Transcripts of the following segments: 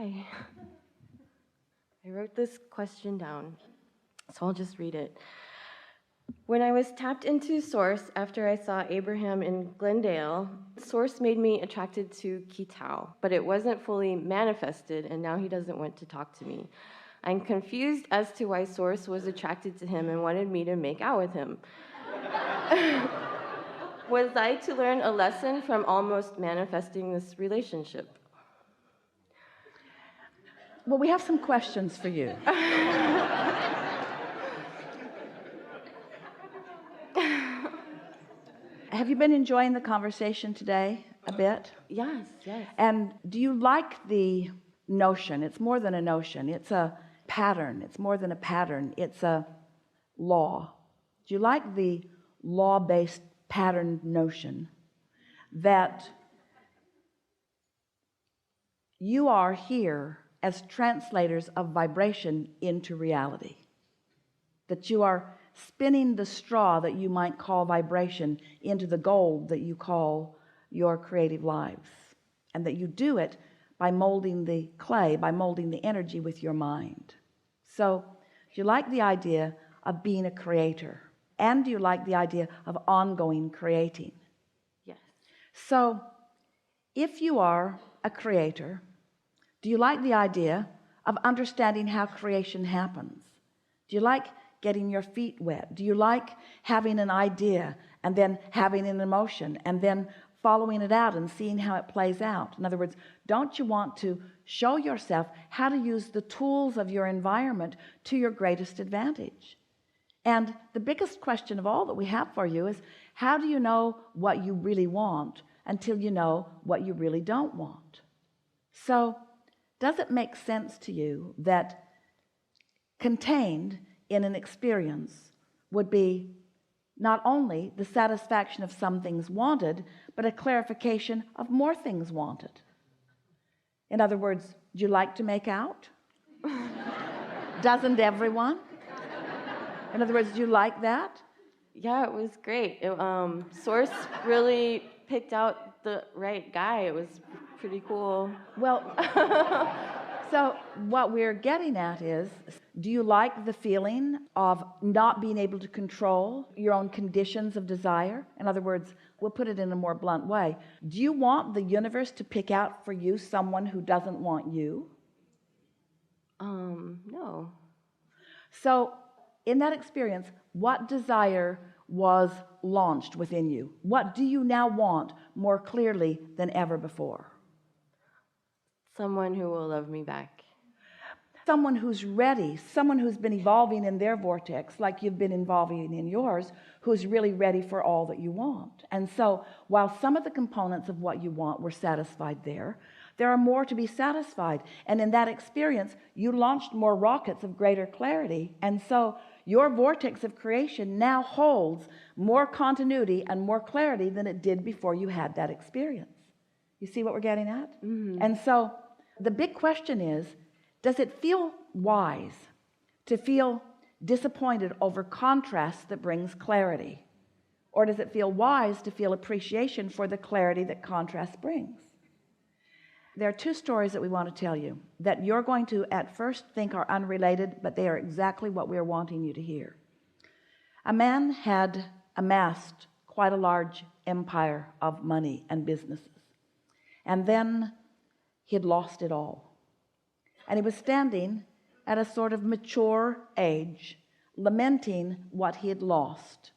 Hi. I wrote this question down, so I'll just read it. When I was tapped into Source after I saw Abraham in Glendale, Source made me attracted to Kitao, but it wasn't fully manifested, and now he doesn't want to talk to me. I'm confused as to why Source was attracted to him and wanted me to make out with him. Was I to learn a lesson from almost manifesting this relationship? Well, we have some questions for you. Have you been enjoying the conversation today a bit? Yes. And do you like the notion? It's more than a notion. It's a pattern. It's more than a pattern. It's a law. Do you like the law-based pattern notion that you are here as translators of vibration into reality? That you are spinning the straw that you might call vibration into the gold that you call your creative lives, and that you do it by molding the clay, by molding the energy with your mind. So do you like the idea of being a creator? And do you like the idea of ongoing creating? Yes. So if you are a creator, do you like the idea of understanding how creation happens? Do you like getting your feet wet? Do you like having an idea and then having an emotion and then following it out and seeing how it plays out? In other words, don't you want to show yourself how to use the tools of your environment to your greatest advantage? And the biggest question of all that we have for you is, how do you know what you really want until you know what you really don't want? So does it make sense to you that contained in an experience would be not only the satisfaction of some things wanted, but a clarification of more things wanted? In other words, do you like to make out? Doesn't everyone? In other words, do you like that? Yeah, it was great. Source really picked out the right guy. It was pretty cool. Well, so what we're getting at is, do you like the feeling of not being able to control your own conditions of desire? In other words, we'll put it in a more blunt way. Do you want the universe to pick out for you someone who doesn't want you? No. So in that experience, what desire was launched within you? What do you now want more clearly than ever before? Someone who will love me back. Someone who's ready, someone who's been evolving in their vortex like you've been evolving in yours, who's really ready for all that you want. And so while some of the components of what you want were satisfied there are more to be satisfied. And in that experience, you launched more rockets of greater clarity. And so your vortex of creation now holds more continuity and more clarity than it did before you had that experience. You see what we're getting at? Mm-hmm. And so the big question is, does it feel wise to feel disappointed over contrast that brings clarity? Or does it feel wise to feel appreciation for the clarity that contrast brings? There are two stories that we want to tell you that you're going to at first think are unrelated, but they are exactly what we're wanting you to hear. A man had amassed quite a large empire of money and businesses, and then he had lost it all. And he was standing at a sort of mature age, lamenting what he had lost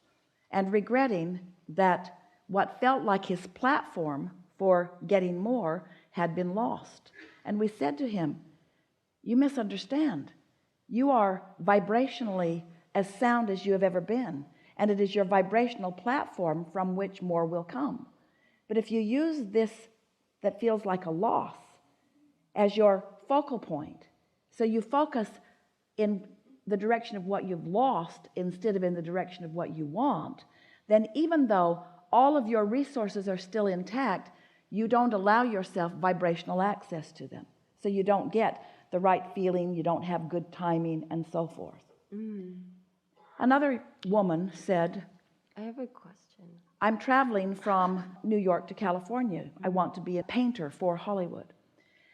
and regretting that what felt like his platform for getting more had been lost. And we said to him, you misunderstand. You are vibrationally as sound as you have ever been, and it is your vibrational platform from which more will come. But if you use this that feels like a loss as your focal point, so you focus in the direction of what you've lost instead of in the direction of what you want, then even though all of your resources are still intact, you don't allow yourself vibrational access to them. So you don't get the right feeling, you don't have good timing, and so forth. Another woman said, I have a question. I'm traveling from New York to California. I want to be a painter for Hollywood.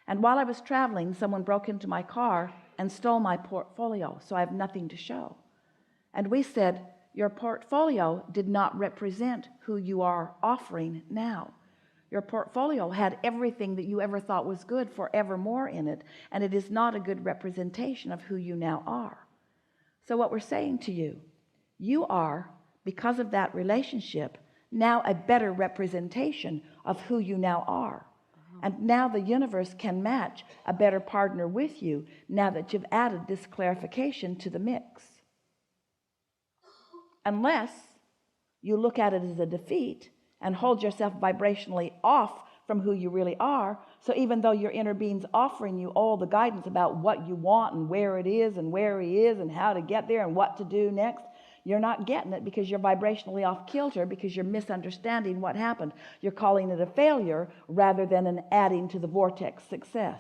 And while I was traveling, someone broke into my car and stole my portfolio, so I have nothing to show. And we said, your portfolio did not represent who you are offering now. Your portfolio had everything that you ever thought was good forevermore in it, and it is not a good representation of who you now are. So what we're saying to you, you are, because of that relationship, now a better representation of who you now are. And now the universe can match a better partner with you now that you've added this clarification to the mix. Unless you look at it as a defeat and hold yourself vibrationally off from who you really are. So even though your inner being's offering you all the guidance about what you want and where it is and where he is and how to get there and what to do next, you're not getting it because you're vibrationally off kilter, because you're misunderstanding what happened. You're calling it a failure rather than an adding to the vortex success.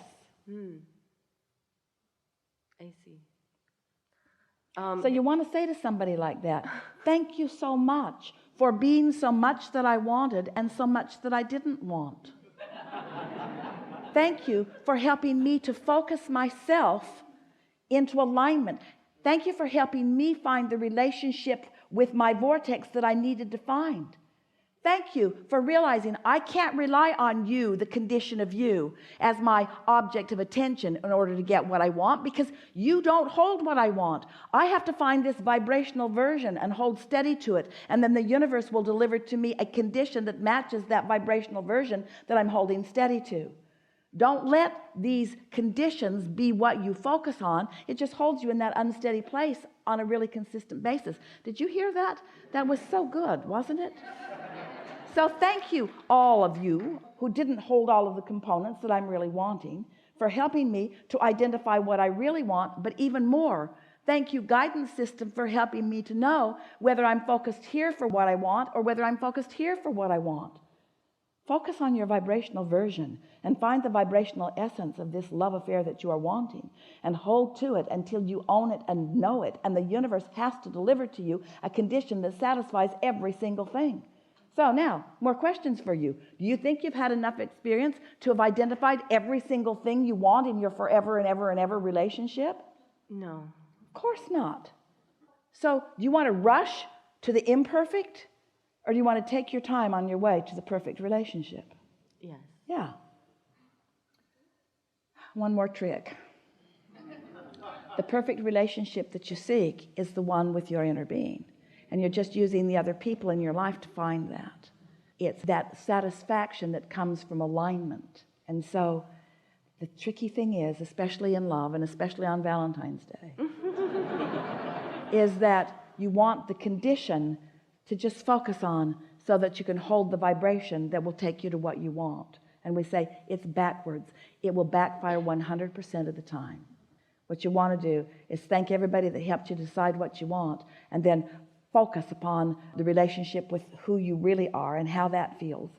I see. So you want to say to somebody like that, thank you so much for being so much that I wanted and so much that I didn't want. Thank you for helping me to focus myself into alignment. Thank you for helping me find the relationship with my vortex that I needed to find. Thank you for realizing I can't rely on you, the condition of you, as my object of attention in order to get what I want, because you don't hold what I want. I have to find this vibrational version and hold steady to it, and then the universe will deliver to me a condition that matches that vibrational version that I'm holding steady to. Don't let these conditions be what you focus on. It just holds you in that unsteady place on a really consistent basis. Did you hear that? That was so good, wasn't it? So thank you, all of you who didn't hold all of the components that I'm really wanting, for helping me to identify what I really want. But even more, thank you, guidance system, for helping me to know whether I'm focused here for what I want or whether I'm focused here for what I want. Focus on your vibrational version and find the vibrational essence of this love affair that you are wanting, and hold to it until you own it and know it. And the universe has to deliver to you a condition that satisfies every single thing. So now, more questions for you. Do you think you've had enough experience to have identified every single thing you want in your forever and ever and ever relationship? No. Of course not. So do you want to rush to the imperfect, or do you want to take your time on your way to the perfect relationship? Yes. Yeah. One more trick. The perfect relationship that you seek is the one with your inner being. And you're just using the other people in your life to find that. It's that satisfaction that comes from alignment. And so the tricky thing is, especially in love and especially on Valentine's Day, is that you want the condition to just focus on so that you can hold the vibration that will take you to what you want. And we say it's backwards. It will backfire 100% of the time. What you want to do is thank everybody that helped you decide what you want, and then focus upon the relationship with who you really are and how that feels.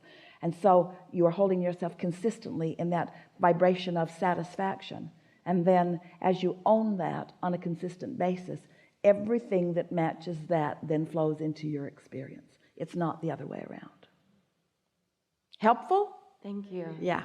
And so you are holding yourself consistently in that vibration of satisfaction. And then as you own that on a consistent basis, everything that matches that then flows into your experience. It's not the other way around. Helpful? Thank you. Yeah.